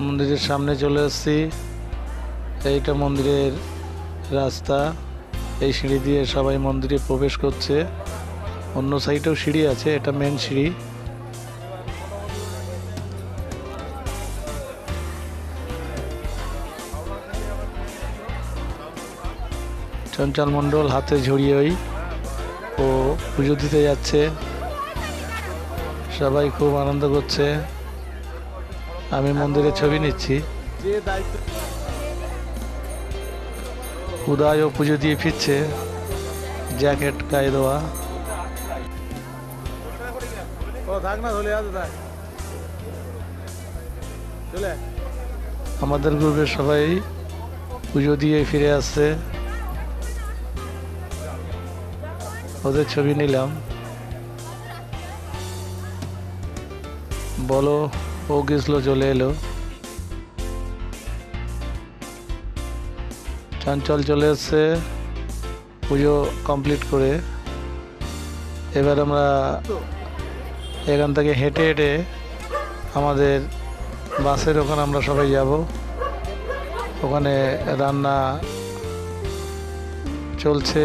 মন্দিরের সামনে চলে এসেছি। এইটা মন্দিরের রাস্তা। এই সিঁড়ি দিয়ে সবাই মন্দিরে প্রবেশ করছে। অন্য সাইডেও সিঁড়ি আছে, এটা মেন সিঁড়ি। চঞ্চল মণ্ডল হাতে ঝুড়ি ও পুজো দিতে যাচ্ছে। সবাই খুব আনন্দ করছে। আমি মন্দিরে ছবি নিচ্ছি। উদয়ও পুজো দিয়ে ফিরছে, জ্যাকেট গায়ে দেওয়া। আমাদের গ্রুপের সবাই পুজো দিয়ে ফিরে আসছে। ওদের ছবি নিলাম। বলো ও গেছলো, চলে এলো। চঞ্চল চলে এসছে পুজো কমপ্লিট করে। এবার আমরা এখান থেকে হেঁটে হেঁটে আমাদের বাসের ওখানে আমরা সবাই যাব। ওখানে রান্না চলছে।